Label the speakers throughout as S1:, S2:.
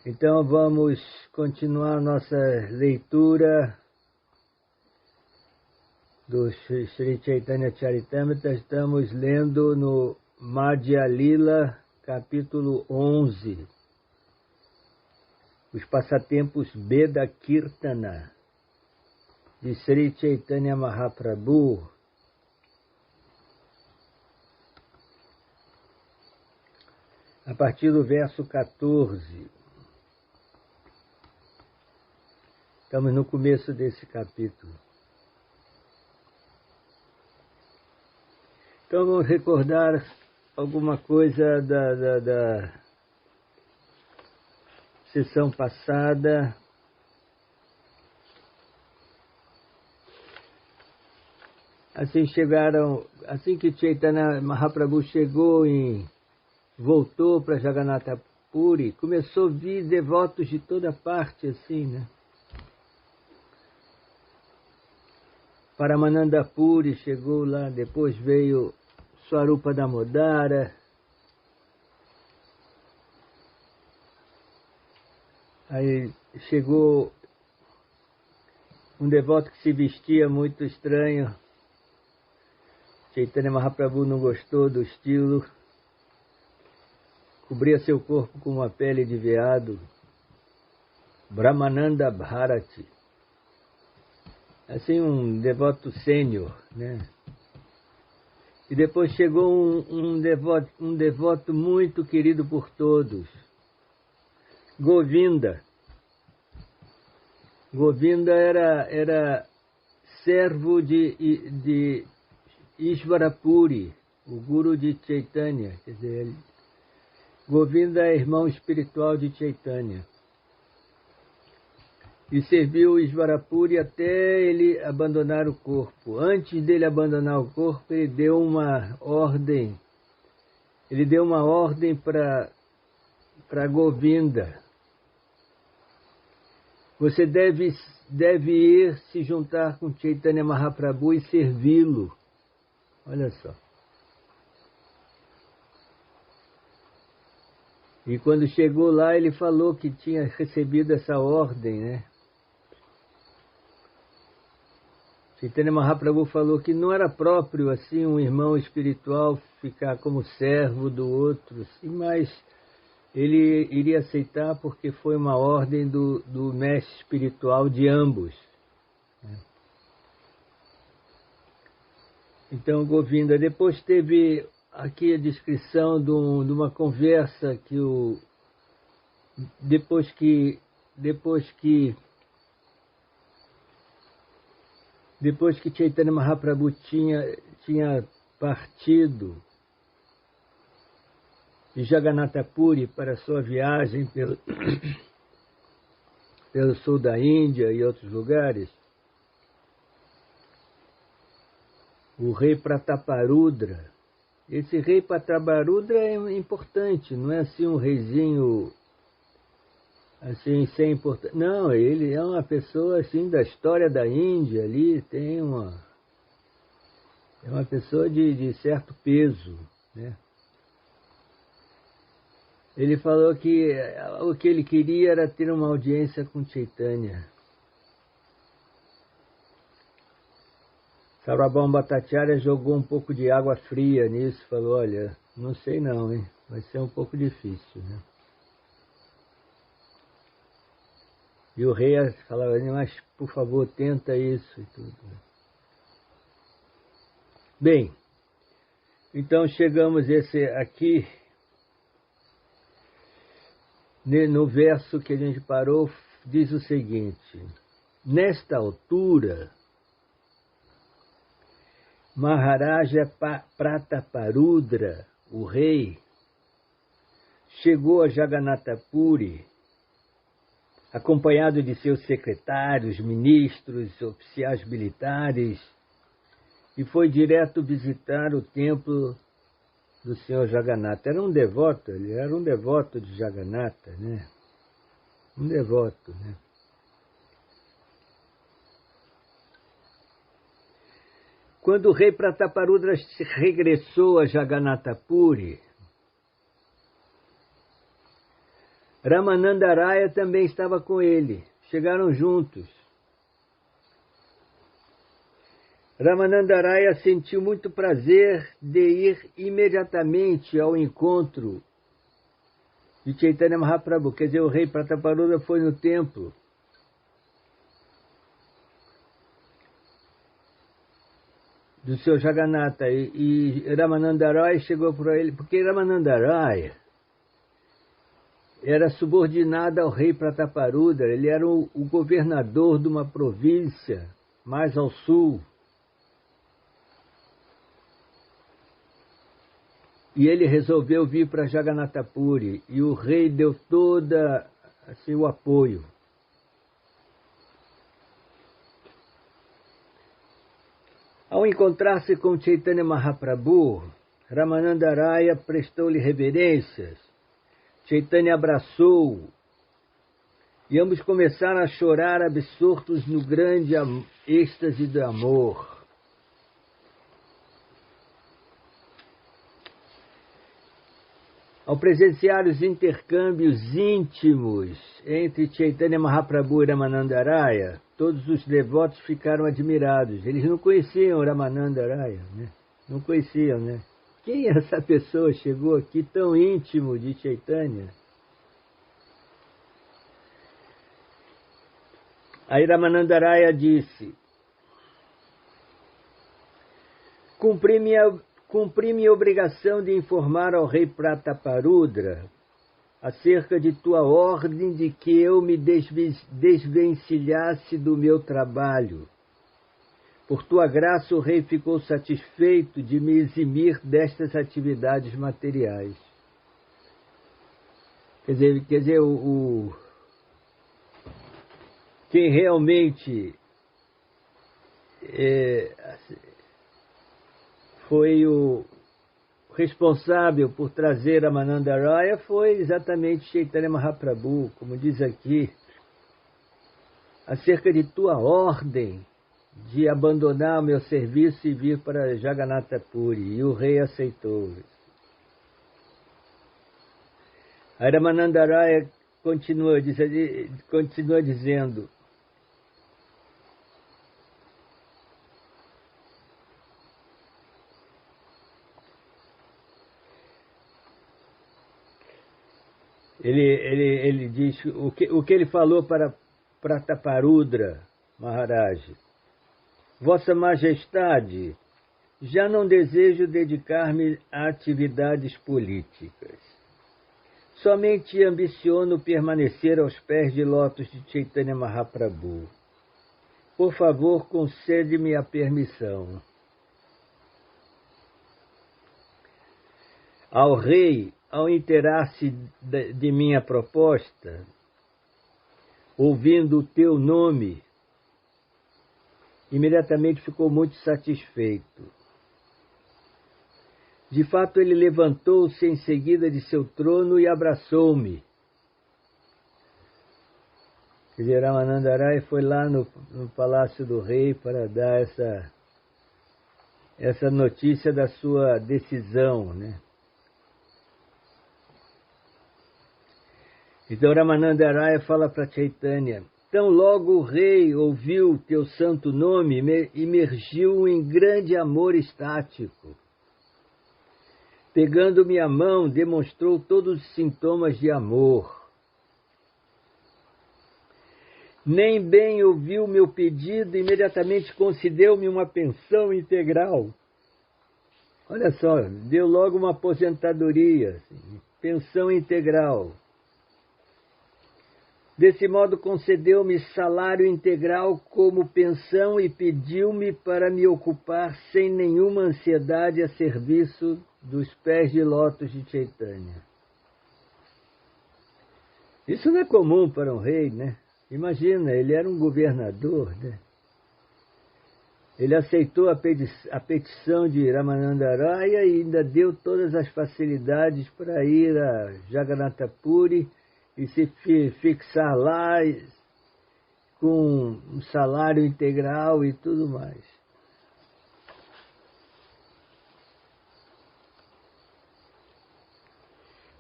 S1: Então vamos continuar nossa leitura do Sri Chaitanya Charitamrita. Estamos lendo no Madhya Lila, capítulo 11, os passatempos Beda Kirtana, de Sri Chaitanya Mahaprabhu. A partir do verso 14. Estamos no começo desse capítulo. Então vamos recordar alguma coisa da sessão passada. Assim que Chaitanya Mahaprabhu voltou para Jagannatha Puri, começou a vir devotos de toda parte, assim, né? Paramananda Puri chegou lá, depois veio Swarupa Damodara, aí chegou um devoto que se vestia muito estranho. Chaitanya Mahaprabhu não gostou do estilo, cobria seu corpo com uma pele de veado. Brahmananda Bharati, assim, um devoto sênior, né? E depois chegou um devoto muito querido por todos, Govinda. Govinda era servo de Ishvara Puri, o guru de Chaitanya. Quer dizer, Govinda é irmão espiritual de Chaitanya. E serviu Ishvara Puri até ele abandonar o corpo. Antes dele abandonar o corpo, ele deu uma ordem. Ele deu uma ordem para Govinda. Você deve ir se juntar com Chaitanya Mahaprabhu e servi-lo. Olha só. E quando chegou lá, ele falou que tinha recebido essa ordem, né? Chaitanya Mahaprabhu falou que não era próprio assim um irmão espiritual ficar como servo do outro, assim, mas ele iria aceitar porque foi uma ordem do mestre espiritual de ambos. Então, Govinda, depois teve aqui a descrição de uma conversa que depois que Chaitanya Mahaprabhu tinha partido de Jagannatha Puri para sua viagem pelo sul da Índia e outros lugares, o rei Prataparudra. Esse rei Prataparudra é importante, não é assim um reizinho assim sem importância. Não, ele é uma pessoa assim da história da Índia ali, é uma pessoa de certo peso, né? Ele falou que o que ele queria era ter uma audiência com Chaitanya. Sarvabhauma Bhattacharya jogou um pouco de água fria nisso, falou, olha, não sei não, hein? Vai ser um pouco difícil, né? E o rei falava, mas por favor, tenta isso e tudo. Bem, então chegamos aqui, no verso que a gente parou, diz o seguinte: nesta altura, Maharaja Prataparudra, o rei, chegou a Jagannatha Puri, acompanhado de seus secretários, ministros, oficiais militares, e foi direto visitar o templo do Senhor Jagannatha. Ele era um devoto de Jagannatha, né? Um devoto, né? Quando o rei Prataparudra regressou a Jagannatha Puri, Ramanandaraya também estava com ele. Chegaram juntos. Ramanandaraya sentiu muito prazer de ir imediatamente ao encontro de Chaitanya Mahaprabhu. Quer dizer, o rei Prataparudra foi no templo. Do seu Jagannatha. E Ramanandaraya chegou para ele, porque Ramanandaraya era subordinado ao rei Prataparudra. Ele era o governador de uma província mais ao sul. E ele resolveu vir para Jagannatha Puri, e o rei deu toda assim, o apoio. Ao encontrar-se com Chaitanya Mahaprabhu, Ramanandaraya prestou-lhe reverências. Chaitanya abraçou-o, e ambos começaram a chorar absortos no grande êxtase do amor. Ao presenciar os intercâmbios íntimos entre Chaitanya Mahaprabhu e Ramanandaraya, todos os devotos ficaram admirados. Eles não conheciam Ramanandaraya, né? Não conheciam, né? Quem é essa pessoa chegou aqui tão íntimo de Chaitanya? Aí Ramanandaraya disse: Cumpri minha obrigação de informar ao rei Prataparudra acerca de tua ordem de que eu me desvencilhasse do meu trabalho. Por tua graça, o rei ficou satisfeito de me eximir destas atividades materiais. Quer dizer, quem realmente foi o responsável por trazer a Ramanandaraya foi exatamente Chaitanya Mahaprabhu, como diz aqui, acerca de tua ordem de abandonar o meu serviço e vir para Jagannatha Puri, e o rei aceitou. A Ramanandaraya continua dizendo: Ele diz o que ele falou para Prataparudra Maharaj: Vossa Majestade, já não desejo dedicar-me a atividades políticas. Somente ambiciono permanecer aos pés de lótus de Chaitanya Mahaprabhu. Por favor, concede-me a permissão. Ao rei, ao inteirar-se de minha proposta, ouvindo o teu nome, imediatamente ficou muito satisfeito. De fato, ele levantou-se em seguida de seu trono e abraçou-me. Quer dizer, Ramanandaraya foi lá no palácio do rei para dar essa notícia da sua decisão, né? Então Ramanandaraya fala para Chaitanya: tão logo o rei ouviu teu santo nome, imergiu em grande amor estático. Pegando-me a mão, demonstrou todos os sintomas de amor. Nem bem ouviu meu pedido, imediatamente concedeu-me uma pensão integral. Olha só, deu logo uma aposentadoria, assim, pensão integral. Desse modo, concedeu-me salário integral como pensão e pediu-me para me ocupar sem nenhuma ansiedade a serviço dos pés de lótus de Chaitanya. Isso não é comum para um rei, né? Imagina, ele era um governador, né? Ele aceitou a petição de Ramanandaraya e ainda deu todas as facilidades para ir a Jagannatha Puri e se fixar lá com um salário integral e tudo mais.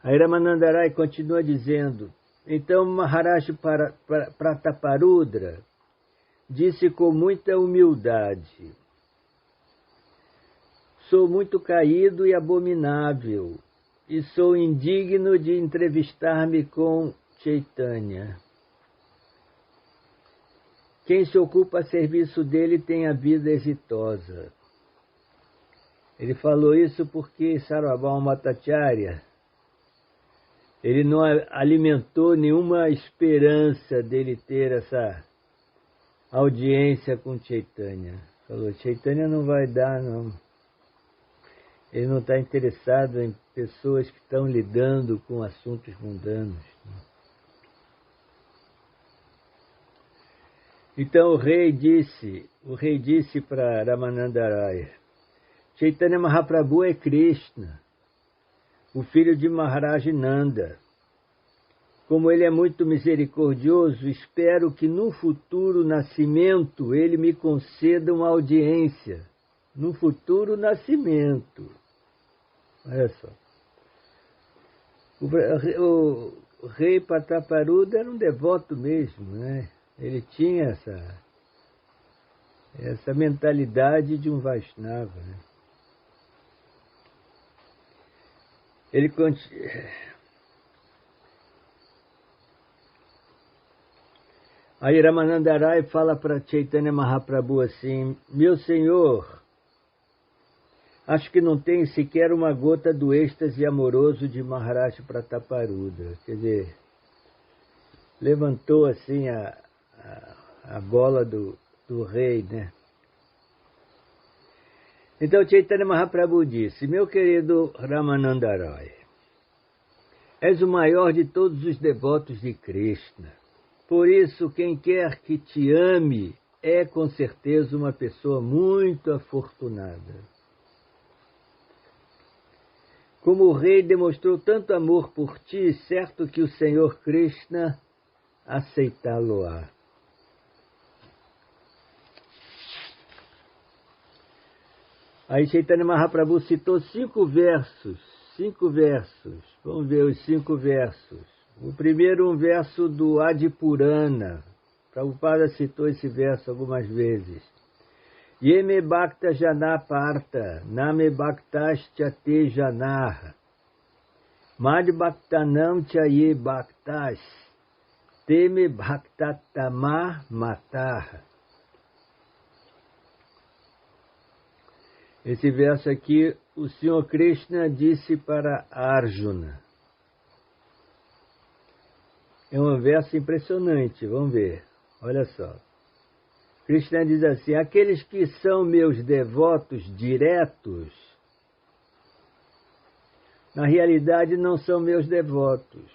S1: Aí Ramanandaraya continua dizendo: Então Maharaj Prataparudra disse com muita humildade: sou muito caído e abominável, e sou indigno de entrevistar-me com Chaitanya. Quem se ocupa a serviço dele tem a vida exitosa. Ele falou isso porque Sarvabhauma Bhattacharya, ele não alimentou nenhuma esperança dele ter essa audiência com Chaitanya. Falou, Chaitanya não vai dar, não. Ele não está interessado em pessoas que estão lidando com assuntos mundanos. Então o rei disse para Ramananda Raya, Chaitanya Mahaprabhu é Krishna, o filho de Maharaj Nanda. Como ele é muito misericordioso, espero que no futuro nascimento ele me conceda uma audiência. No futuro nascimento. Olha só. O rei Prataparudra era um devoto mesmo, né? Ele tinha essa mentalidade de um Vaishnava, né? Aí Ramananda Raya fala para Chaitanya Mahaprabhu assim, meu senhor, acho que não tem sequer uma gota do êxtase amoroso de Maharaj Prataparudra. Quer dizer, levantou assim a bola do rei, né? Então Chaitanya Mahaprabhu disse, meu querido Ramananda Raya, és o maior de todos os devotos de Krishna. Por isso, quem quer que te ame é com certeza uma pessoa muito afortunada. Como o rei demonstrou tanto amor por ti, certo que o Senhor Krishna aceitá-lo-á. Aí Chaitanya Mahaprabhu citou 5 versos. Vamos ver os 5 versos. O primeiro, um verso do Adipurana. Prabhupada citou esse verso algumas vezes. Yeme bhakta jana parta, name bhaktascha te janah. Mad bhaktanam chaye bhaktas, teme bhaktatama matar. Esse verso aqui, o Senhor Krishna disse para Arjuna. É um verso impressionante, vamos ver, olha só. Krishna diz assim, aqueles que são meus devotos diretos, na realidade não são meus devotos.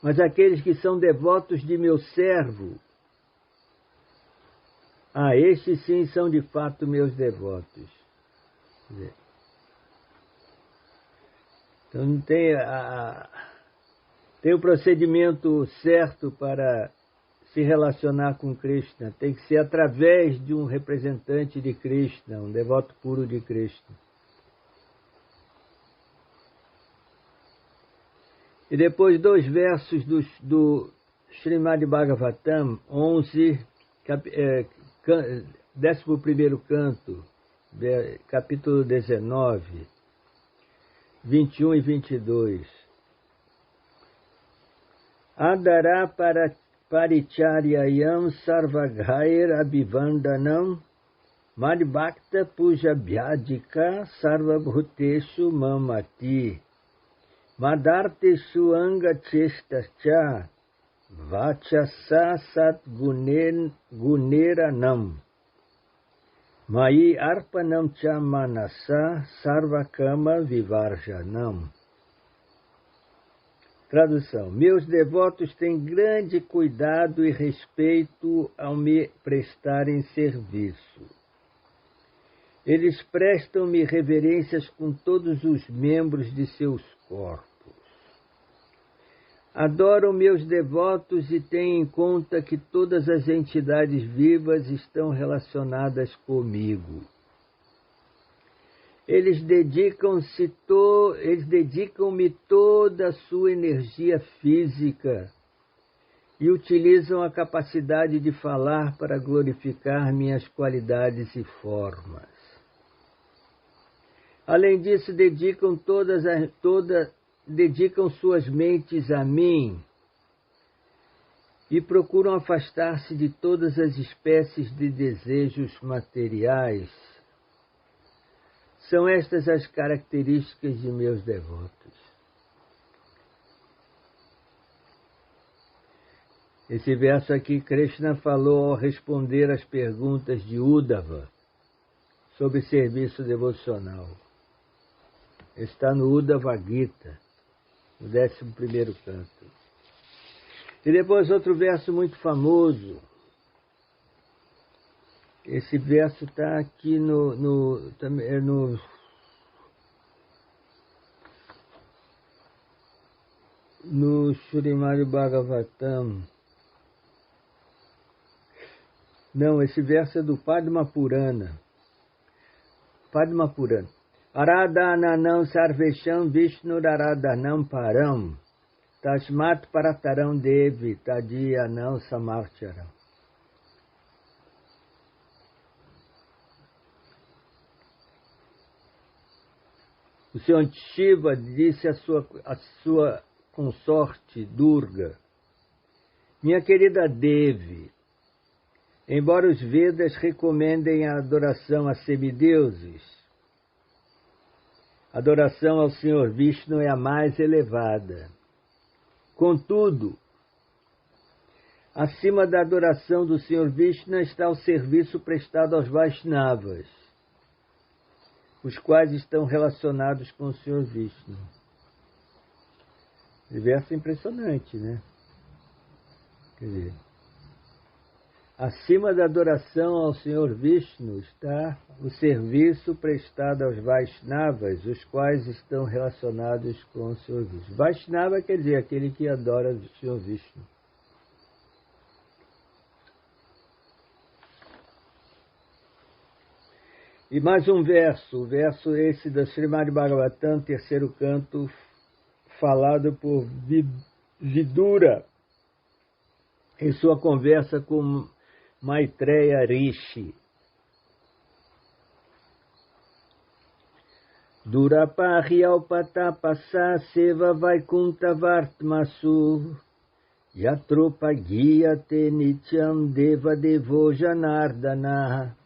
S1: Mas aqueles que são devotos de meu servo, estes sim são de fato meus devotos. Então tem o procedimento certo para se relacionar com Krishna. Tem que ser através de um representante de Krishna, um devoto puro de Krishna. E depois 2 versos do Srimad Bhagavatam, 11, 11º canto, capítulo 19, 21 e 22. Adara paricharyayam sarvaghair abhivandanam madbhakta pujabhyadika sarvabhuteshu mamati madarteshu angachestascha vachasa satguneranam mai arpanam cha manasa sarvakama vivarjanam. Tradução. Meus devotos têm grande cuidado e respeito ao me prestarem serviço. Eles prestam-me reverências com todos os membros de seus corpos. Adoram meus devotos e têm em conta que todas as entidades vivas estão relacionadas comigo. Eles dedicam-me toda a sua energia física e utilizam a capacidade de falar para glorificar minhas qualidades e formas. Além disso, dedicam suas mentes a mim e procuram afastar-se de todas as espécies de desejos materiais. São estas as características de meus devotos. Esse verso aqui, Krishna falou ao responder às perguntas de Uddhava sobre serviço devocional. Está no Uddhava Gita, no 11º canto. E depois outro verso muito famoso. Esse verso está aqui no Srimad Bhagavatam. Não, esse verso é do Padma Purana. Padma Purana. Aradhananam sarvesham Vishnuraradhanam param. Tasmat parataram devi tadiyanam samarcharam. O Senhor Shiva disse à sua consorte Durga: minha querida Devi, embora os Vedas recomendem a adoração a semideuses, a adoração ao Senhor Vishnu é a mais elevada. Contudo, acima da adoração do Senhor Vishnu está o serviço prestado aos Vaishnavas, os quais estão relacionados com o Senhor Vishnu. Esse verso é impressionante, né? Quer dizer, acima da adoração ao Senhor Vishnu está o serviço prestado aos Vaishnavas, os quais estão relacionados com o Senhor Vishnu. Vaishnava quer dizer aquele que adora o Senhor Vishnu. E mais um verso, o verso esse da Srimad Bhagavatam, 3º canto, falado por Vidura em sua conversa com Maitreya Rishi. Durapahyalpatapasa seva vaikunta vartmasu yatropagiyate nityam deva devo janardana.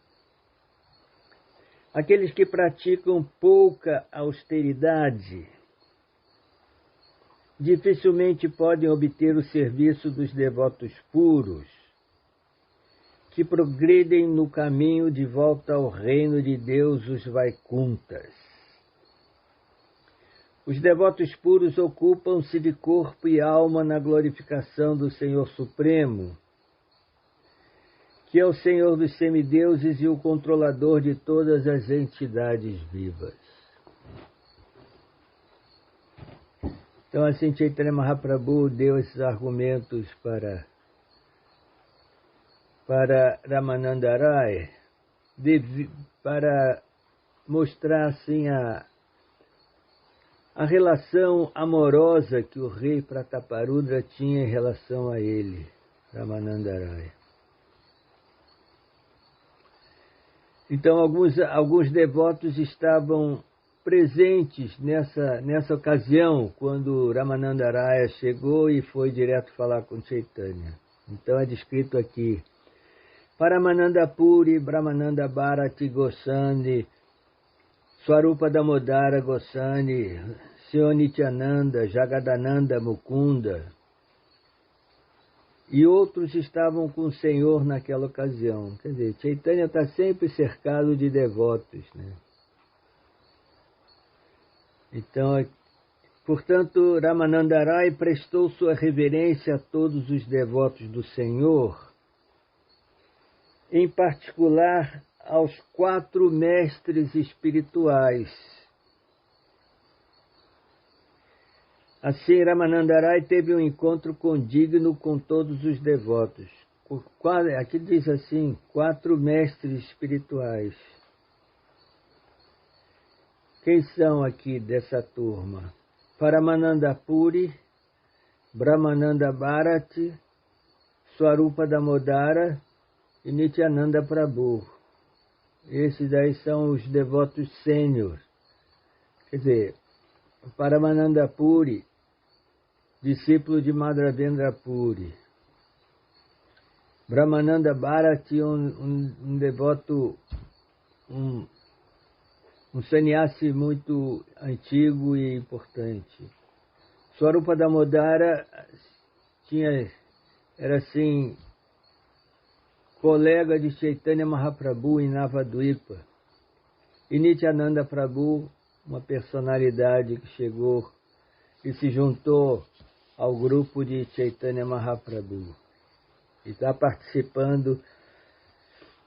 S1: Aqueles que praticam pouca austeridade dificilmente podem obter o serviço dos devotos puros, que progridem no caminho de volta ao reino de Deus, os Vaikuntas. Os devotos puros ocupam-se de corpo e alma na glorificação do Senhor Supremo, que é o Senhor dos semideuses e o controlador de todas as entidades vivas. Então, assim, Chaitanya Mahaprabhu deu esses argumentos para Ramananda Rai, para mostrar, assim, a relação amorosa que o rei Prataparudra tinha em relação a ele, Ramananda Rai. Então, alguns devotos estavam presentes nessa ocasião, quando Ramananda Raya chegou e foi direto falar com Chaitanya. Então é descrito aqui: Paramananda Puri, Brahmananda Bharati Goswami, Swarupa Damodara Goswami, Senhor Nityananda, Jagadananda Mukunda, e outros estavam com o Senhor naquela ocasião. Quer dizer, Chaitanya está sempre cercado de devotos, né? Então, portanto, Ramananda Rai prestou sua reverência a todos os devotos do Senhor, em particular aos 4 mestres espirituais. Assim, Ramananda Rai teve um encontro condigno com todos os devotos. Aqui diz assim, 4 mestres espirituais. Quem são aqui dessa turma? Paramananda Puri, Brahmananda Bharati, Swarupa Damodara e Nityananda Prabhu. Esses daí são os devotos sênior. Quer dizer, Paramananda Puri, discípulo de Madhavendra Puri. Brahmananda Bharati, um devoto, um sannyasi muito antigo e importante. Swarupa Damodara era assim, colega de Chaitanya Mahaprabhu em Navadvipa. E Nityananda Prabhu, uma personalidade que chegou e se juntou ao grupo de Chaitanya Mahaprabhu. E está participando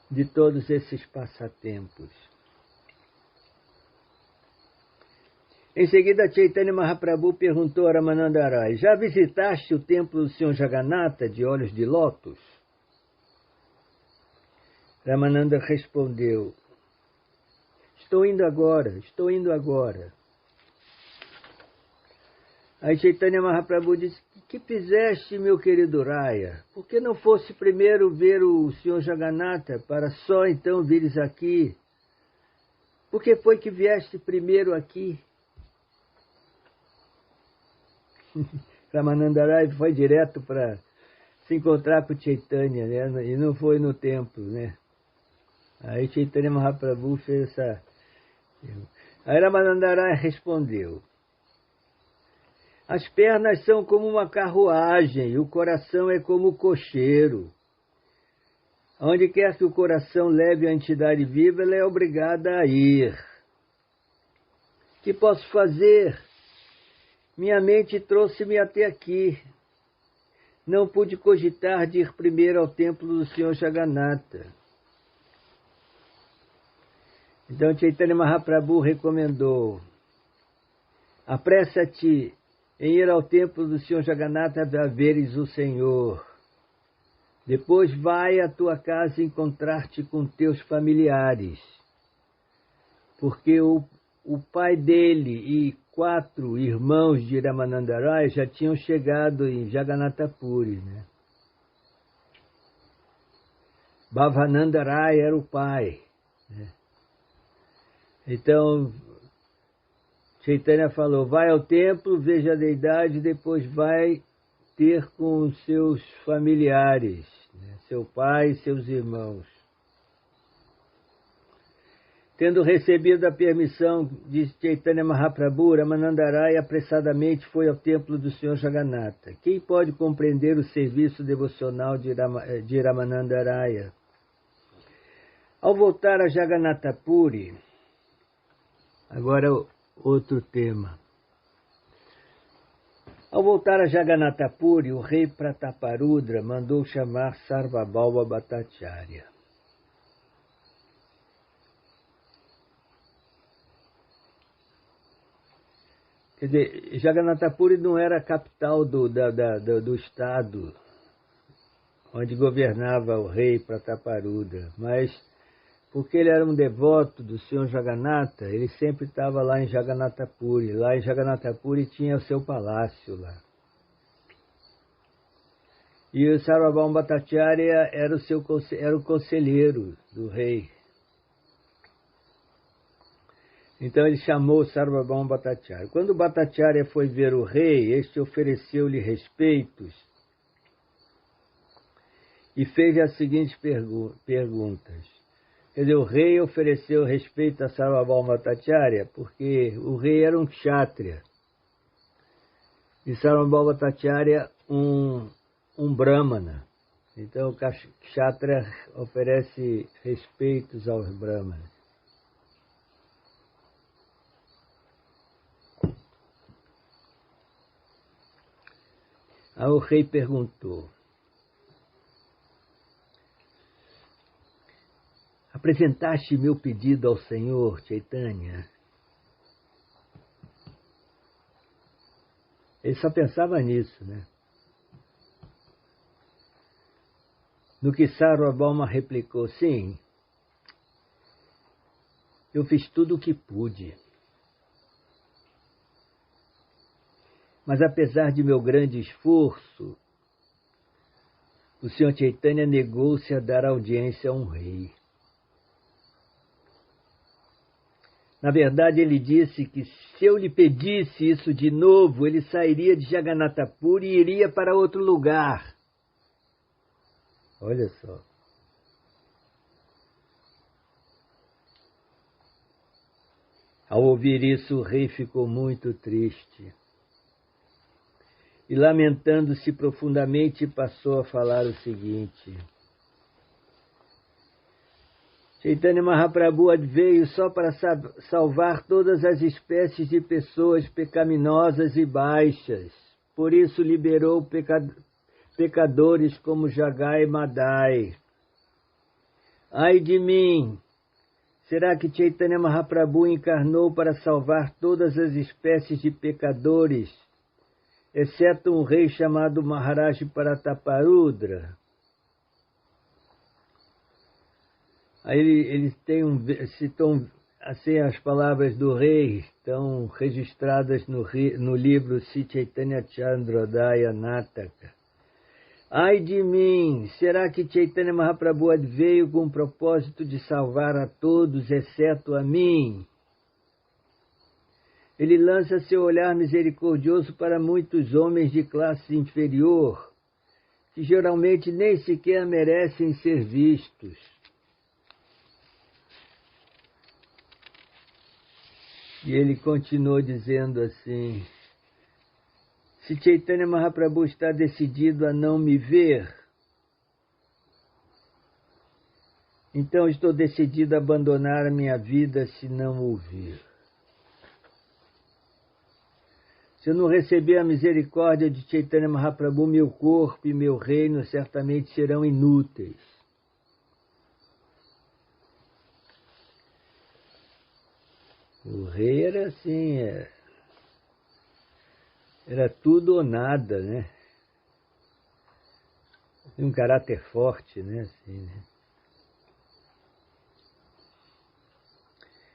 S1: de todos esses passatempos. Em seguida, Chaitanya Mahaprabhu perguntou a Ramananda Rai: já visitaste o templo do Senhor Jagannatha de olhos de lótus? Ramananda respondeu: estou indo agora. Aí Chaitanya Mahaprabhu disse: que fizeste, meu querido Raya? Por que não fosse primeiro ver o Senhor Jagannatha, para só então vires aqui? Por que foi que vieste primeiro aqui? Ramananda Rai foi direto para se encontrar com Chaitanya, né? E não foi no templo, né? Aí Chaitanya Mahaprabhu fez essa... Aí Ramananda Rai respondeu: as pernas são como uma carruagem e o coração é como o cocheiro. Onde quer que o coração leve a entidade viva, ela é obrigada a ir. O que posso fazer? Minha mente trouxe-me até aqui. Não pude cogitar de ir primeiro ao templo do Senhor Jagannatha. Então Chaitanya Mahaprabhu recomendou: apressa-te em ir ao templo do Senhor Jagannatha a veres o Senhor. Depois vai à tua casa encontrar-te com teus familiares, porque o pai dele e 4 irmãos de Ramananda Rai já tinham chegado em Jagannatha Puri, né? Bhavananda Rai era o pai, né? Então Chaitanya falou: vai ao templo, veja a deidade, depois vai ter com os seus familiares, né? Seu pai e seus irmãos. Tendo recebido a permissão de Chaitanya Mahaprabhu, Ramananda Rai apressadamente foi ao templo do Senhor Jagannatha. Quem pode compreender o serviço devocional de Ramananda Raya? Ao voltar a Jagannatha Puri, agora outro tema. Ao voltar a Jagannatha Puri, o rei Prataparudra mandou chamar Sarvabhauma Bhattacharya. Quer dizer, Jagannatha Puri não era a capital do estado onde governava o rei Prataparudra, mas porque ele era um devoto do Senhor Jagannatha, ele sempre estava lá em Jagannatha Puri. Lá em Jagannatha Puri tinha o seu palácio lá. E o Sarvabhauma Bhattacharya era o conselheiro do rei. Então ele chamou Sarvabhauma Bhattacharya. Quando Bhattacharya foi ver o rei, este ofereceu-lhe respeitos e fez as seguintes perguntas. Quer dizer, o rei ofereceu respeito a Sarvabhauma Bhattacharya porque o rei era um kshatriya. E Sarvabhauma Bhattacharya um brahmana. Então o kshatriya oferece respeitos aos brahmanas. Aí o rei perguntou: apresentaste meu pedido ao Senhor, Chaitanya? Ele só pensava nisso, né? No que Sarvabhauma replicou: sim, eu fiz tudo o que pude. Mas apesar de meu grande esforço, o Sr. Chaitanya negou-se a dar audiência a um rei. Na verdade, ele disse que se eu lhe pedisse isso de novo, ele sairia de Jagannatha Puri e iria para outro lugar. Olha só. Ao ouvir isso, o rei ficou muito triste. E, lamentando-se profundamente, passou a falar o seguinte: Chaitanya Mahaprabhu veio só para salvar todas as espécies de pessoas pecaminosas e baixas. Por isso liberou pecadores como Jagai e Madai. Ai de mim! Será que Chaitanya Mahaprabhu encarnou para salvar todas as espécies de pecadores, exceto um rei chamado Maharaj Prataparudra? Aí eles citam assim as palavras do rei, estão registradas no livro Sri Chaitanya Chandrodaya Nataka. Ai de mim! Será que Chaitanya Mahaprabhu veio com o propósito de salvar a todos, exceto a mim? Ele lança seu olhar misericordioso para muitos homens de classe inferior, que geralmente nem sequer merecem ser vistos. E ele continuou dizendo assim: se Chaitanya Mahaprabhu está decidido a não me ver, então estou decidido a abandonar a minha vida se não ouvir. Se eu não receber a misericórdia de Chaitanya Mahaprabhu, meu corpo e meu reino certamente serão inúteis. O rei era assim, era tudo ou nada, né? Tinha um caráter forte, né? Assim, né?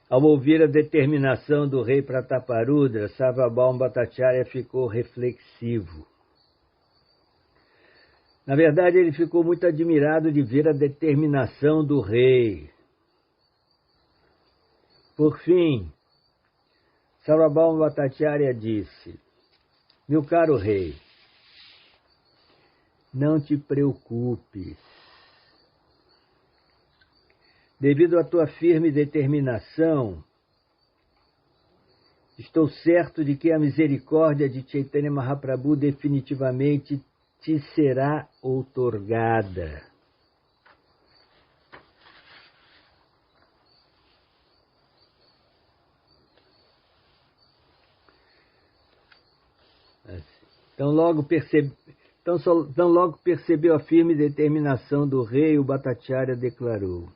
S1: Ao ouvir a determinação do rei Prataparudra, Sarvabhauma Bhattacharya ficou reflexivo. Na verdade, ele ficou muito admirado de ver a determinação do rei. Por fim, Sarvabhauma Bhattacharya disse: meu caro rei, não te preocupes. Devido à tua firme determinação, estou certo de que a misericórdia de Chaitanya Mahaprabhu definitivamente te será outorgada. Então logo percebeu a firme determinação do rei, o Bhattacharya declarou: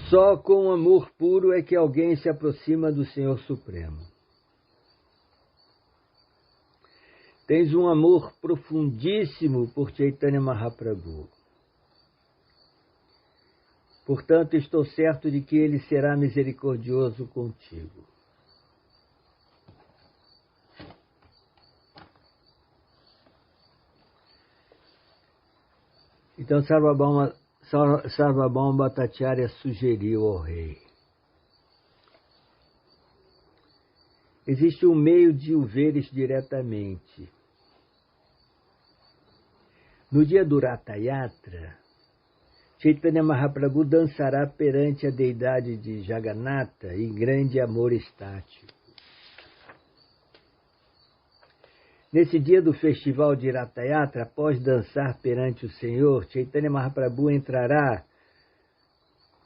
S1: só com amor puro é que alguém se aproxima do Senhor Supremo. Tens um amor profundíssimo por Chaitanya Mahaprabhu. Portanto, estou certo de que ele será misericordioso contigo. Então, Sarvabhauma Bhattacharya sugeriu ao rei: existe um meio de o veres diretamente. No dia do Ratha Yatra, Chaitanya Mahaprabhu dançará perante a deidade de Jagannatha em grande amor estático. Nesse dia do festival de Ratha Yatra, após dançar perante o Senhor, Chaitanya Mahaprabhu entrará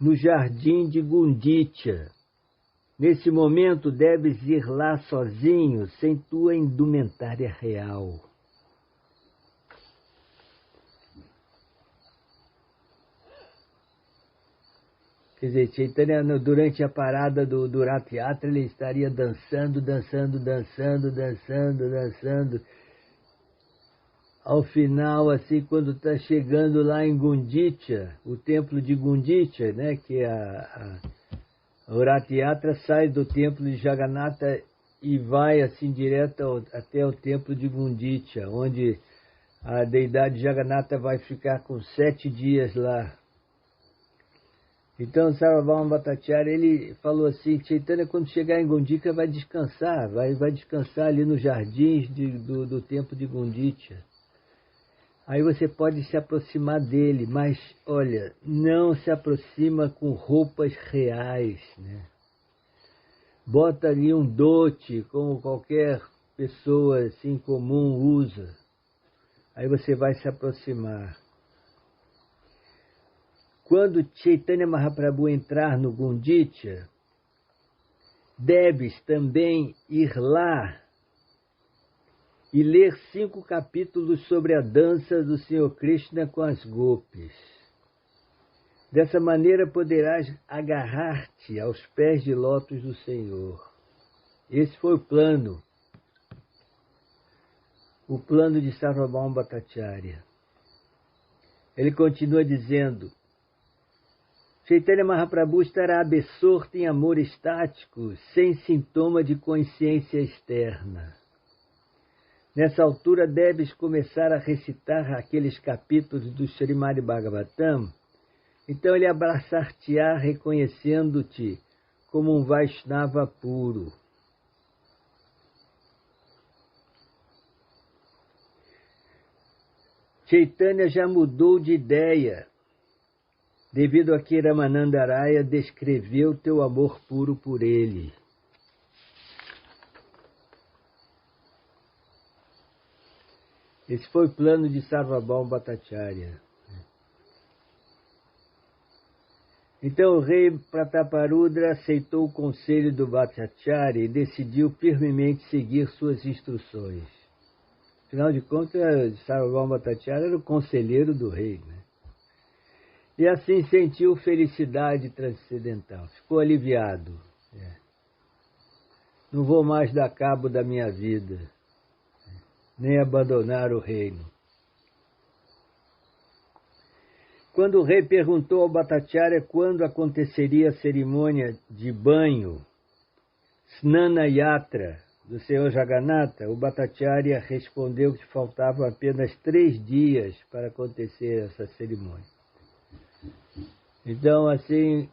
S1: no jardim de Gundicha. Nesse momento, deves ir lá sozinho, sem tua indumentária real. Quer dizer, Chaitanya, durante a parada do Ratha Yatra, ele estaria dançando. Ao final, assim, quando está chegando lá em Gundicha, o templo de Gundicha, né, que é O Rath Yatra sai do templo de Jagannatha e vai assim direto até o templo de Gundicha, onde a deidade Jagannatha vai ficar com 7 dias lá. Então Sarvabhauma Bhattacharya, ele falou assim, Chaitanya, quando chegar em Gundicha vai descansar, vai descansar ali nos jardins do templo de Gundicha. Aí você pode se aproximar dele, mas olha, não se aproxima com roupas reais, né? Bota ali um dote, como qualquer pessoa assim comum usa. Aí você vai se aproximar. Quando Chaitanya Mahaprabhu entrar no Gundicha, deves também ir lá e ler 5 capítulos sobre a dança do Senhor Krishna com as gopis. Dessa maneira poderás agarrar-te aos pés de lótus do Senhor. Esse foi o plano de Sarvabhauma Bhattacharya. Ele continua dizendo, Chaitanya Mahaprabhu estará absorto em amor estático, sem sintoma de consciência externa. Nessa altura deves começar a recitar aqueles capítulos do Srimad Bhagavatam. Então ele abraçar-te-á reconhecendo-te como um Vaishnava puro. Chaitanya já mudou de ideia, devido a que Ramananda Raya descreveu teu amor puro por ele. Esse foi o plano de Sarvabhauma Bhattacharya. Então o rei Prataparudra aceitou o conselho do Bhattacharya e decidiu firmemente seguir suas instruções. Afinal de contas, Sarvabhauma Bhattacharya era o conselheiro do rei, né? E assim sentiu felicidade transcendental, ficou aliviado. Não vou mais dar cabo da minha vida, nem abandonar o reino. Quando o rei perguntou ao Bhattacharya quando aconteceria a cerimônia de banho, Snana Yatra, do Senhor Jagannatha, o Bhattacharya respondeu que faltavam apenas 3 dias para acontecer essa cerimônia. Então, assim,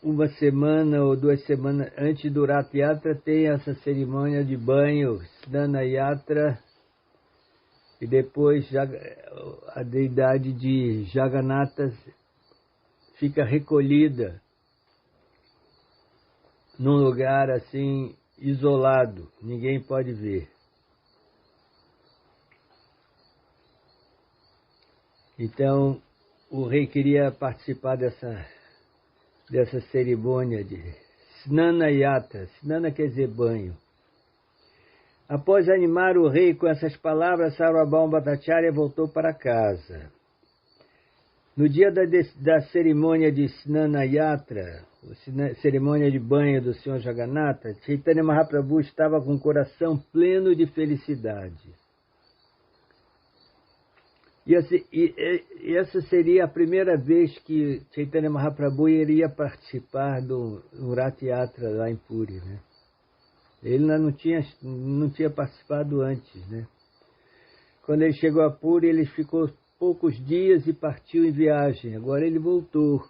S1: 1 semana ou 2 semanas antes do Rath Yatra tem essa cerimônia de banho, Snana Yatra, e depois a deidade de Jagannatha fica recolhida num lugar assim isolado, ninguém pode ver. Então o rei queria participar dessa cerimônia de Snana Yatra. Snana quer dizer banho. Após animar o rei com essas palavras, Sarvabhauma Bhattacharya voltou para casa. No dia da cerimônia de Snana Yatra, cerimônia de banho do Senhor Jagannatha, Chaitanya Mahaprabhu estava com o coração pleno de felicidade. E essa seria a primeira vez que Chaitanya Mahaprabhu iria participar do Rath Yatra lá em Puri, né? Ele não tinha participado antes, né? Quando ele chegou a Puri, ele ficou poucos dias e partiu em viagem. Agora ele voltou.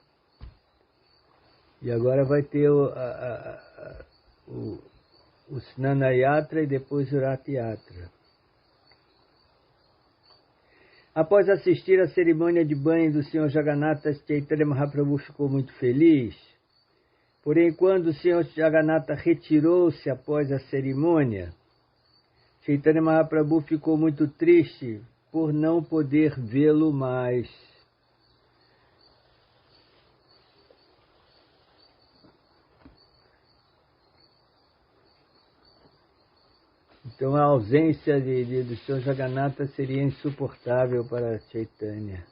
S1: E agora vai ter o Snana Yatra e depois o Rath Yatra. Após assistir à cerimônia de banho do Senhor Jagannatha, Chaitanya Mahaprabhu ficou muito feliz. Porém, quando o Senhor Jagannatha retirou-se após a cerimônia, Chaitanya Mahaprabhu ficou muito triste por não poder vê-lo mais. Então a ausência do Senhor Jagannatha seria insuportável para Chaitanya.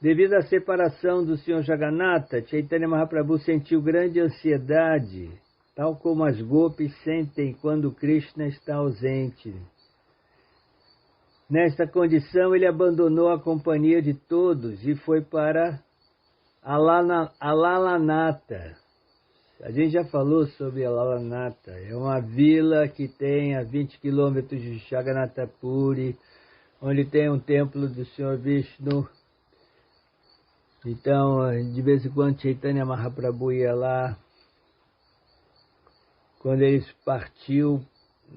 S1: Devido à separação do Senhor Jagannatha, Chaitanya Mahaprabhu sentiu grande ansiedade, tal como as gopis sentem quando Krishna está ausente. Nesta condição, ele abandonou a companhia de todos e foi para Alalanata. A gente já falou sobre Alalanata. É uma vila que tem a 20 quilômetros de Jagannatha Puri, onde tem um templo do Senhor Vishnu. Então, de vez em quando, Chaitanya Mahaprabhu ia lá. Quando ele partiu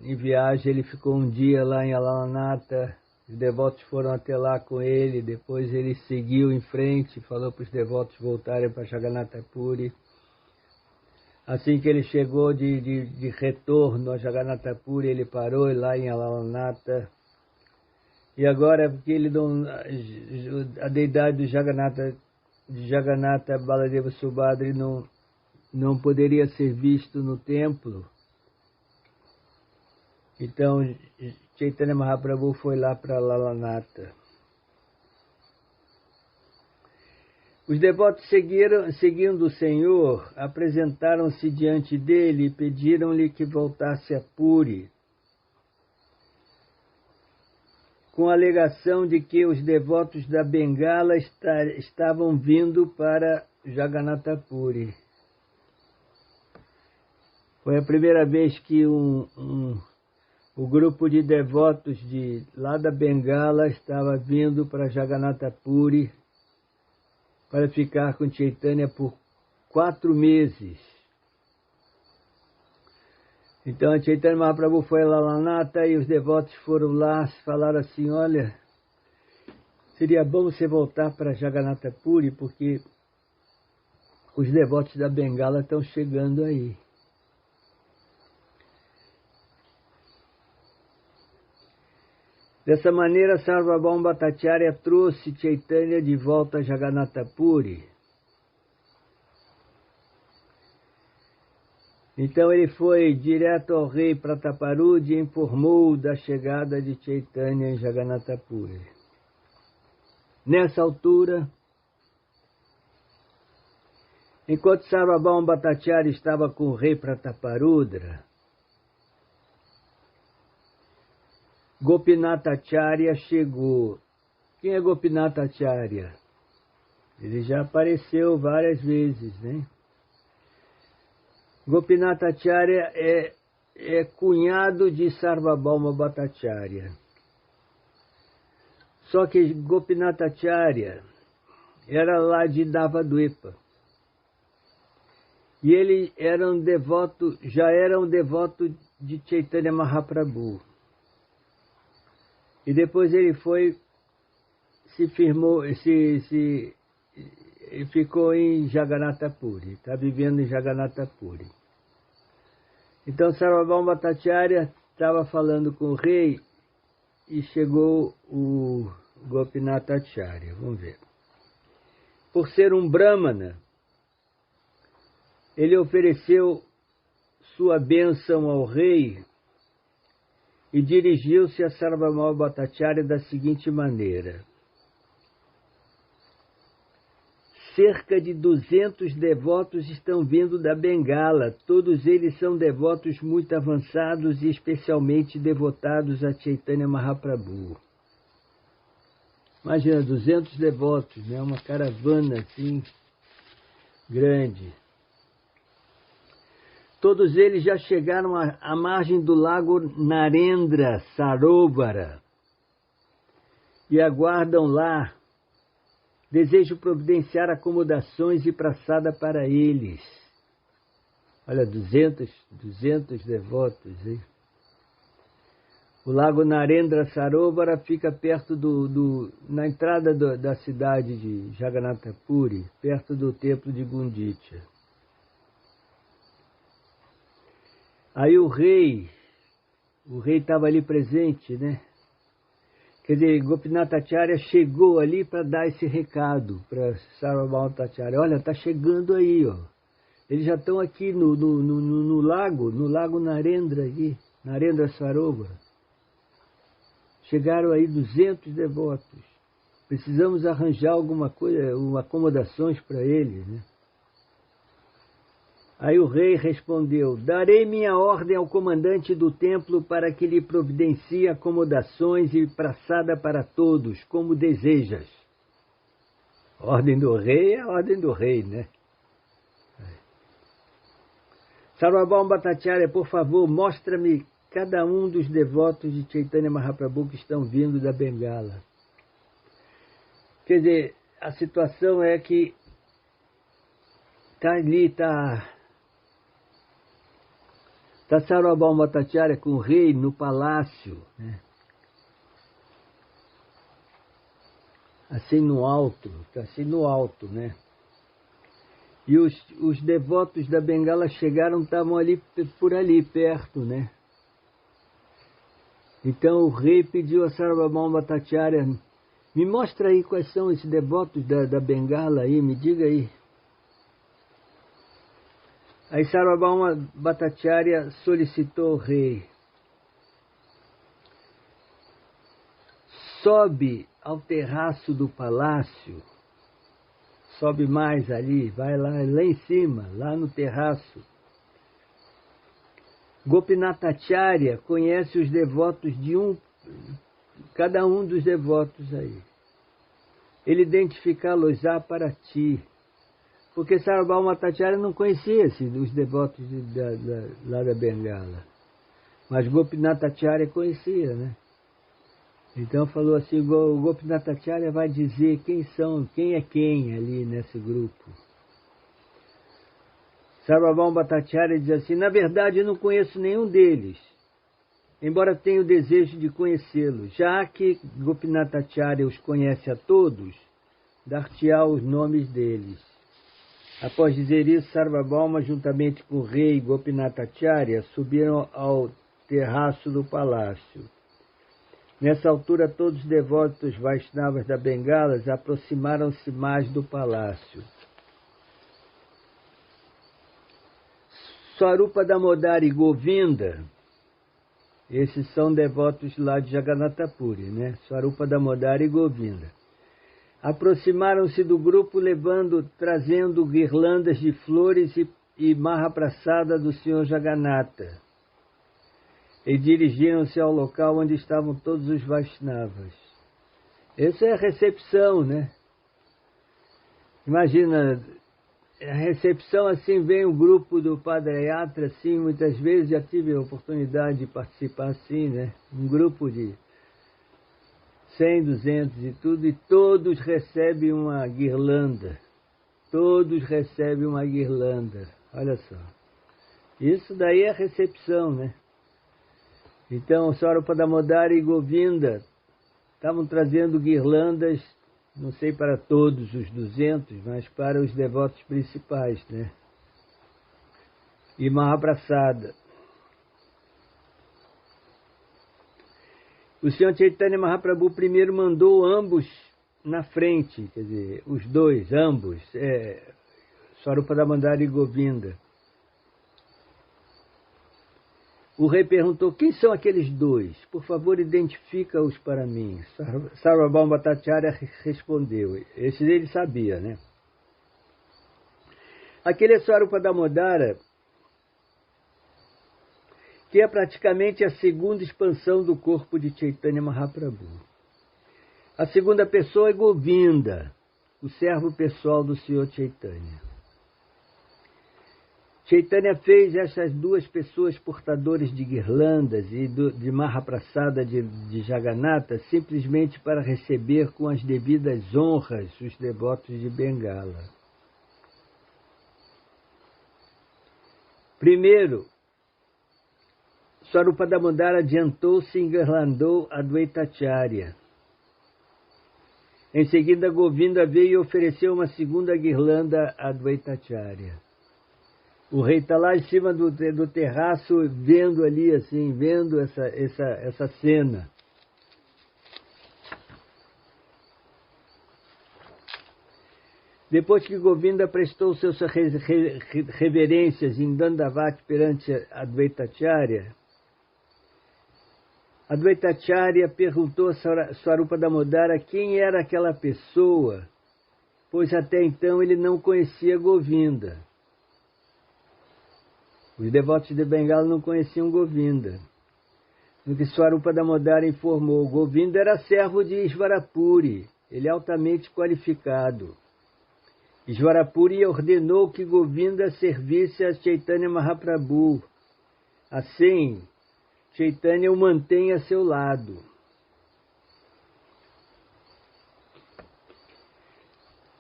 S1: em viagem, ele ficou um dia lá em Alalanata. Os devotos foram até lá com ele. Depois ele seguiu em frente, falou para os devotos voltarem para Jagannatha Puri. Assim que ele chegou de retorno a Jagannatha Puri, ele parou lá em Alalanata. E agora, porque ele não, a deidade do Jagannatha Baladeva Subhadra não poderia ser visto no templo. Então, Chaitanya Mahaprabhu foi lá para Alalanata. Os devotos seguindo o Senhor, apresentaram-se diante dele e pediram-lhe que voltasse a Puri, com a alegação de que os devotos da Bengala estavam vindo para Jagannatha Puri. Foi a primeira vez que o grupo de devotos lá da Bengala estava vindo para Jagannatha Puri para ficar com Chaitanya por 4 meses. Então, Chaitanya Mahaprabhu foi a Alalanata e os devotos foram lá, falaram assim, olha, seria bom você voltar para Jagannatha Puri, porque os devotos da Bengala estão chegando aí. Dessa maneira, Sarvabhauma Bhattacharya trouxe Chaitanya de volta a Jagannatha Puri. Então ele foi direto ao rei Prataparudya e informou da chegada de Chaitanya em Jagannatha Puri. Nessa altura, enquanto Sarvabhauma Bhattacharya estava com o rei Prataparudra, Gopinathacharya chegou. Quem é Gopinathacharya? Ele já apareceu várias vezes, né? Gopinathacharya é cunhado de Sarvabhauma Bhattacharya. Só que Gopinathacharya era lá de Davadvipa. E ele já era um devoto de Chaitanya Mahaprabhu. E depois ele ficou em Jagannatha Puri, está vivendo em Jagannatha Puri. Então Sarvabhauma Bhattacharya estava falando com o rei e chegou o Gopinathacharya, vamos ver. Por ser um brahmana, ele ofereceu sua bênção ao rei e dirigiu-se a Sarvabhauma Bhattacharya da seguinte maneira. Cerca de 200 devotos estão vindo da Bengala. Todos eles são devotos muito avançados e especialmente devotados a Chaitanya Mahaprabhu. Imagina, 200 devotos, né? Uma caravana assim, grande. Todos eles já chegaram à margem do lago Narendra Sarovara e aguardam lá. Desejo providenciar acomodações e praçada para eles. Olha, 200 devotos, hein? O lago Narendra Sarovara fica perto na entrada da cidade de Jagannatha Puri, perto do templo de Gundicha. Aí o rei estava ali presente, né? Quer dizer, Gopinathacharya chegou ali para dar esse recado para Sarvabhauma Bhattacharya. Olha, está chegando aí, ó. Eles já estão aqui no lago Narendra aqui, Narendra Sarovara. Chegaram aí 200 devotos. Precisamos arranjar alguma coisa, acomodações para eles, né? Aí o rei respondeu, darei minha ordem ao comandante do templo para que lhe providencie acomodações e praçada para todos, como desejas. Ordem do rei é a ordem do rei, né? Sarvabhauma Bhattacharya, por favor, mostra-me cada um dos devotos de Chaitanya Mahaprabhu que estão vindo da Bengala. Quer dizer, a situação é que está Sarvabhauma Bhattacharya com o rei no palácio, né? Assim no alto, né? E os devotos da Bengala chegaram, estavam ali, por ali, perto, né? Então o rei pediu a Sarvabhauma Bhattacharya, me mostra aí quais são esses devotos da Bengala aí, me diga aí. Aí Sarvabhauma Bhattacharya solicitou ao rei, sobe ao terraço do palácio, sobe mais ali, vai lá em cima, lá no terraço. Gopinathacharya conhece os devotos cada um dos devotos aí. Ele identificá-los-á para ti. Porque Sarvabhauma Bhattacharya não conhecia os devotos lá da Bengala. Mas Gopinathacharya conhecia, né? Então falou assim, o Gopinathacharya vai dizer quem é quem ali nesse grupo. Sarvabhauma Bhattacharya diz assim, na verdade eu não conheço nenhum deles, embora tenha o desejo de conhecê-los. Já que Gopinathacharya os conhece a todos, dar-te-á os nomes deles. Após dizer isso, Sarvabhauma, juntamente com o rei Gopinathacharya, subiram ao terraço do palácio. Nessa altura, todos os devotos Vaishnavas da Bengala aproximaram-se mais do palácio. Swarupa Damodar e Govinda, esses são devotos lá de Jagannatha Puri, né? Swarupa Damodar e Govinda. Aproximaram-se do grupo trazendo guirlandas de flores e Mahaprasada do Senhor Jagannatha. E dirigiram-se ao local onde estavam todos os Vaishnavas. Essa é a recepção, né? Imagina, a recepção assim, vem o grupo do Padre Yatra, assim, muitas vezes já tive a oportunidade de participar assim, né? Um grupo de 100, 200 e tudo, e todos recebem uma guirlanda. Todos recebem uma guirlanda. Olha só. Isso daí é a recepção, né? Então, Swarupa Damodar e Govinda estavam trazendo guirlandas, não sei para todos os 200, mas para os devotos principais, né? E Mahaprasada. O Senhor Chaitanya Mahaprabhu primeiro mandou ambos na frente, quer dizer, os dois, ambos, Swarupa Damodar e Govinda. O rei perguntou, quem são aqueles dois? Por favor, identifica-os para mim. Sarvabhauma Bhattacharya respondeu. Esse ele sabia, né? Aquele é Swarupa Damodara, que é praticamente a segunda expansão do corpo de Chaitanya Mahaprabhu. A segunda pessoa é Govinda, o servo pessoal do Senhor Chaitanya. Chaitanya fez essas duas pessoas portadores de guirlandas e de Mahaprasada de Jagannatha simplesmente para receber com as devidas honras os devotos de Bengala. Primeiro, Swarupa Damodar adiantou-se e enguirlandou Advaitacharya. Em seguida, Govinda veio e ofereceu uma segunda guirlanda a Advaitacharya. O rei está lá em cima do terraço, vendo ali, assim, vendo essa cena. Depois que Govinda prestou suas reverências em Dandavat perante Advaitacharya, Advaitacharya perguntou a Swarupa Damodara quem era aquela pessoa, pois até então ele não conhecia Govinda. Os devotos de Bengala não conheciam Govinda. No que Swarupa Damodara informou, Govinda era servo de Isvarapuri, ele é altamente qualificado. Ishvarapuri ordenou que Govinda servisse a Chaitanya Mahaprabhu. Assim, Chaitanya o mantém a seu lado.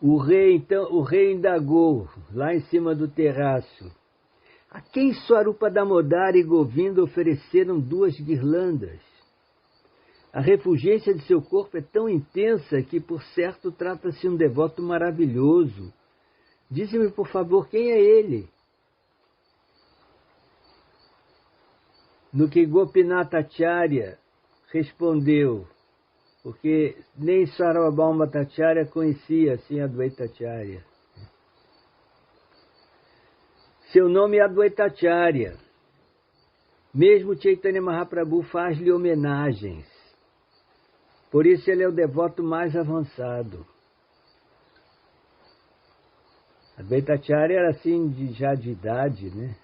S1: O rei indagou, lá em cima do terraço, a quem Swarupa Damodara e Govinda ofereceram 2 guirlandas? A refulgência de seu corpo é tão intensa que, por certo, trata-se de um devoto maravilhoso. Dize-me, por favor, quem é ele? No que Gopinathacharya respondeu, porque nem Sarvabhauma Bhattacharya conhecia assim Advaitacharya. Seu nome é Advaitacharya. Mesmo Chaitanya Mahaprabhu faz-lhe homenagens. Por isso ele é o devoto mais avançado. Advaitacharya era assim já de idade, né?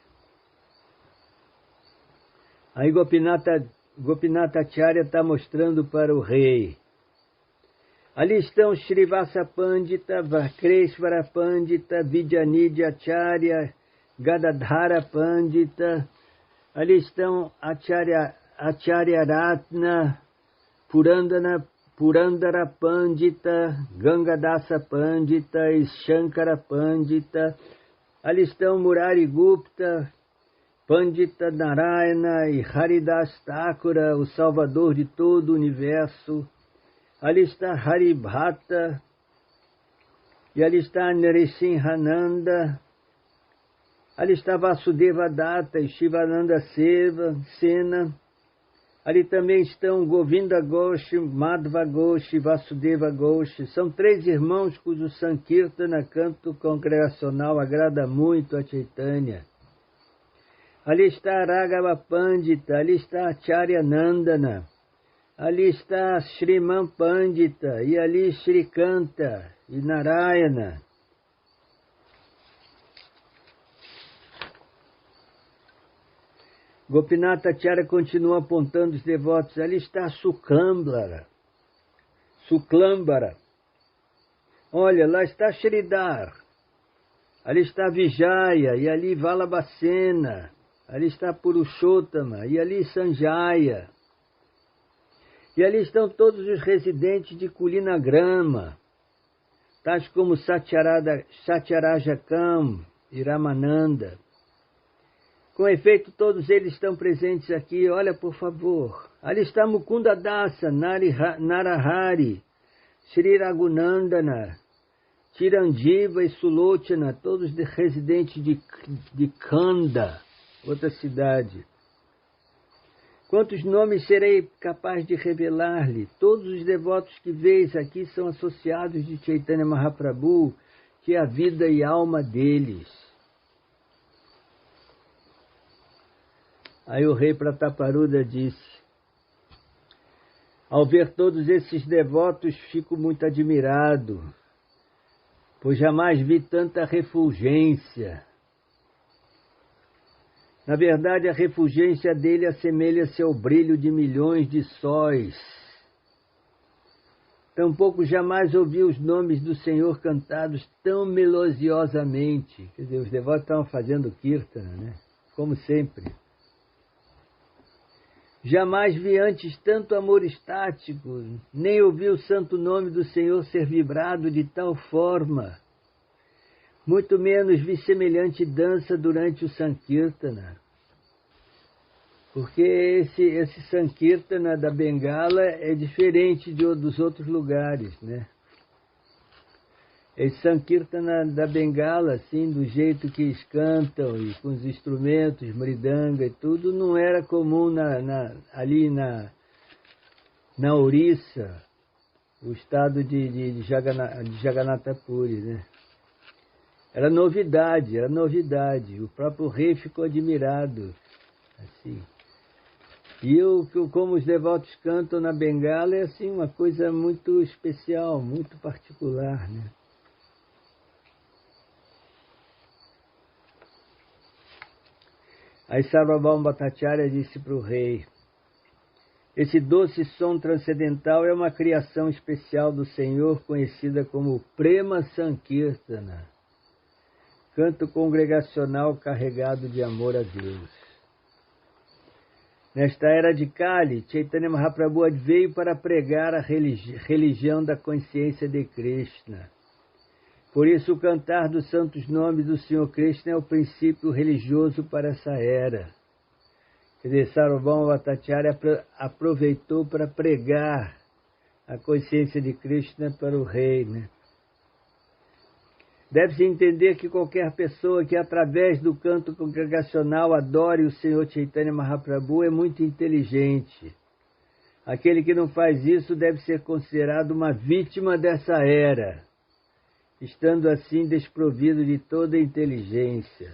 S1: Aí Gopinathacharya está mostrando para o rei. Ali estão Srivasa Pandita, Vakreshvara Pandita, Vidyanidhi Acharya, Gadadhara Pandita. Ali estão Acharya Ratna, Purandara Pandita, Gangadasa Pandita e Shankara Pandita. Ali estão Murari Gupta, Pandita Narayana e Haridas Thakura, o salvador de todo o universo. Ali está Haribhata, e ali está Nrsimhananda, ali está Vasudeva Datta e Shivananda Sena. Ali também estão Govinda Ghosh, Madhva Ghosh e Vasudeva Ghosh. São 3 irmãos cujo Sankirtana, canto congregacional, agrada muito a Chaitanya. Ali está Raghava Pandita, ali está Acharya Nandana, ali está Shriman Pandita, e ali Shrikanta e Narayana. Gopinathacharya continua apontando os devotos. Ali está Suklambara. Olha, lá está Shridhar. Ali está Vijaya, e ali Valabhasena. Ali está Purushottama, e ali Sanjaya. E ali estão todos os residentes de Kulinagrama, tais como Satyarajakam e Ramananda. Com efeito, todos eles estão presentes aqui. Olha, por favor. Ali está Mukunda Dasa, Narahari, Sri Raghunandana, Chiranjiva e Sulochana, todos residentes de Khanda, outra cidade. Quantos nomes serei capaz de revelar-lhe? Todos os devotos que vês aqui são associados de Chaitanya Mahaprabhu, que é a vida e alma deles. Aí o rei Prataparuda disse, ao ver todos esses devotos, fico muito admirado, pois jamais vi tanta refulgência. Na verdade, a refulgência dele assemelha-se ao brilho de milhões de sóis. Tampouco jamais ouvi os nomes do Senhor cantados tão melodiosamente. Quer dizer, os devotos estavam fazendo kirtana, né? Como sempre. Jamais vi antes tanto amor estático, nem ouvi o santo nome do Senhor ser vibrado de tal forma. Muito menos vi semelhante dança durante o Sankirtana. Porque esse Sankirtana da Bengala é diferente dos outros lugares, né? Esse Sankirtana da Bengala, assim, do jeito que eles cantam e com os instrumentos, mridanga e tudo, não era comum ali na Orissa, o estado de Jagannath Puri, né? Era novidade. O próprio rei ficou admirado, assim. E como os devotos cantam na Bengala, é assim uma coisa muito especial, muito particular, né? Aí Sarvabhauma Bhattacharya disse para o rei, Esse doce som transcendental é uma criação especial do Senhor, conhecida como Prema Sankirtana, canto congregacional carregado de amor a Deus. Nesta era de Kali, Chaitanya Mahaprabhu veio para pregar a religião da consciência de Krishna. Por isso, o cantar dos santos nomes do Senhor Krishna é o princípio religioso para essa era. Quer dizer, Sarvabhauma Bhattacharya aproveitou para pregar a consciência de Krishna para o rei, né? Deve-se entender que qualquer pessoa que, através do canto congregacional, adore o Senhor Chaitanya Mahaprabhu é muito inteligente. Aquele que não faz isso deve ser considerado uma vítima dessa era, estando assim desprovido de toda inteligência.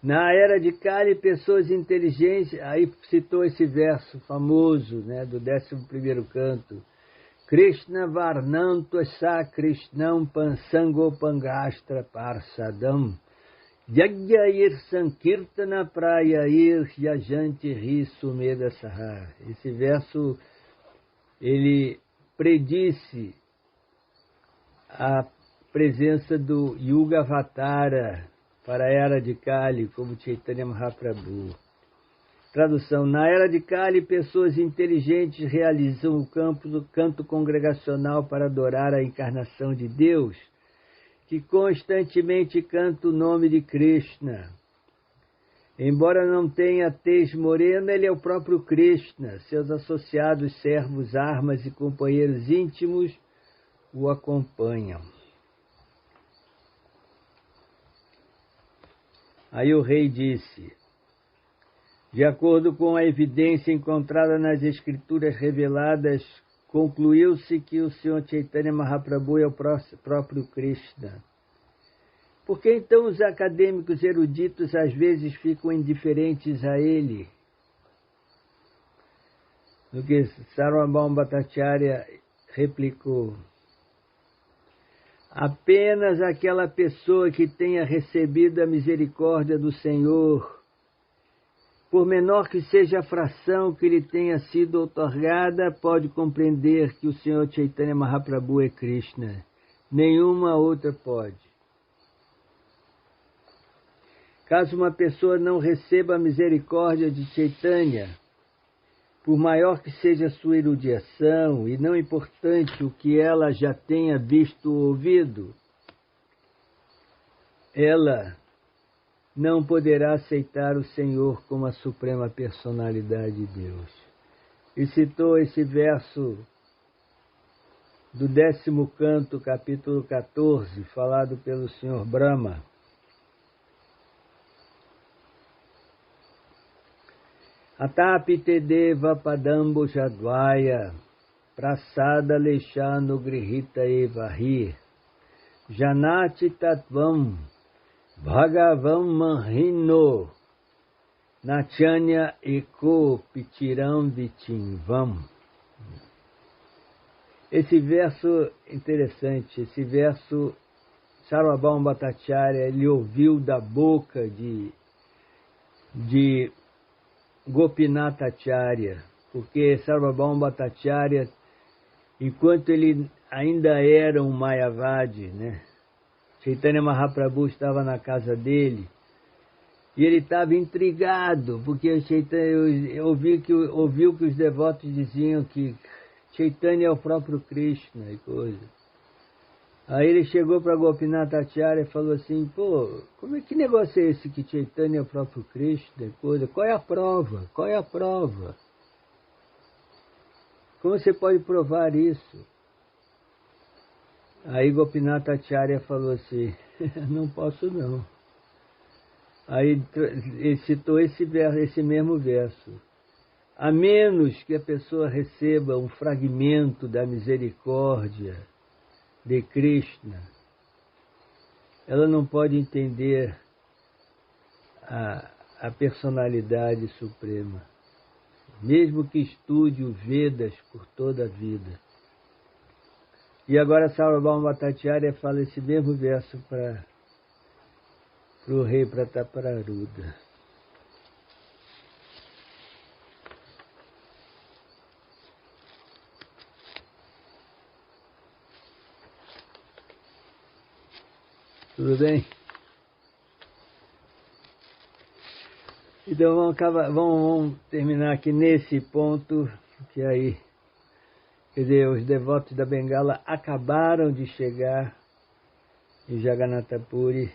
S1: Na era de Kali, pessoas inteligentes, aí citou esse verso famoso, né, do 11º canto, Krishna Varnanto Sa Krishnam Pansangopangastra Parsadam Yagyair Sankirtana Prayair Yajanti Risumeda Sahar. Esse verso, ele predisse a presença do Yuga Avatara para a era de Kali, como Chaitanya Mahaprabhu. Tradução: na era de Kali, pessoas inteligentes realizam o canto congregacional para adorar a encarnação de Deus, que constantemente canta o nome de Krishna. Embora não tenha tez morena, ele é o próprio Krishna. Seus associados, servos, armas e companheiros íntimos o acompanham. Aí o rei disse: de acordo com a evidência encontrada nas escrituras reveladas, concluiu-se que o Senhor Chaitanya Mahaprabhu é o próprio Krishna. Por que então os acadêmicos eruditos às vezes ficam indiferentes a ele? No que Sarvabhauma Bhattacharya replicou: apenas aquela pessoa que tenha recebido a misericórdia do Senhor, por menor que seja a fração que lhe tenha sido outorgada, pode compreender que o Senhor Chaitanya Mahaprabhu é Krishna. Nenhuma outra pode. Caso uma pessoa não receba a misericórdia de Chaitanya, por maior que seja a sua erudiação, e não importante o que ela já tenha visto ou ouvido, ela não poderá aceitar o Senhor como a suprema personalidade de Deus. E citou esse verso do 10º canto, capítulo 14, falado pelo Senhor Brahma. Atapite deva padambo jadvaya prasada leshano grihita evahi janati tatvam Bhagavam Mahino Nachanya Eko Pitiram Vitimvam. Esse verso interessante, esse verso Sarvabhauma Bhattacharya, ele ouviu da boca de Gopinath Acharya, porque Sarvabhauma Bhattacharya, enquanto ele ainda era um Mayavadi, né? Chaitanya Mahaprabhu estava na casa dele e ele estava intrigado, porque Chaitanya ouviu que os devotos diziam que Chaitanya é o próprio Krishna e coisa. Aí ele chegou para Gopinath Acharya e falou assim: pô, que negócio é esse que Chaitanya é o próprio Krishna e coisa? Qual é a prova? Qual é a prova? Como você pode provar isso? Aí Gopinath Acharya falou assim: não posso não. Aí ele citou esse mesmo verso: a menos que a pessoa receba um fragmento da misericórdia de Krishna, ela não pode entender a personalidade suprema, mesmo que estude os Vedas por toda a vida. E agora Sarvabhauma Bhattacharya fala esse mesmo verso para o rei Prataparāruda. Tudo bem? Então vamos terminar aqui nesse ponto, que aí, quer dizer, os devotos da Bengala acabaram de chegar em Jagannatha Puri.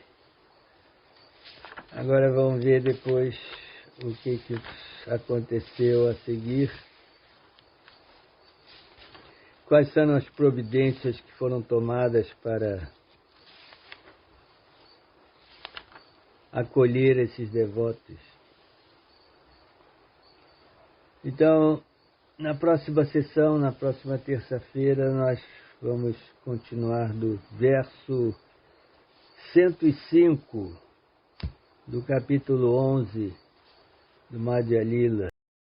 S1: Agora vamos ver depois o que aconteceu a seguir. Quais são as providências que foram tomadas para acolher esses devotos. Então, na próxima sessão, na próxima terça-feira, nós vamos continuar do verso 105 do capítulo 11 do Madhya Lila.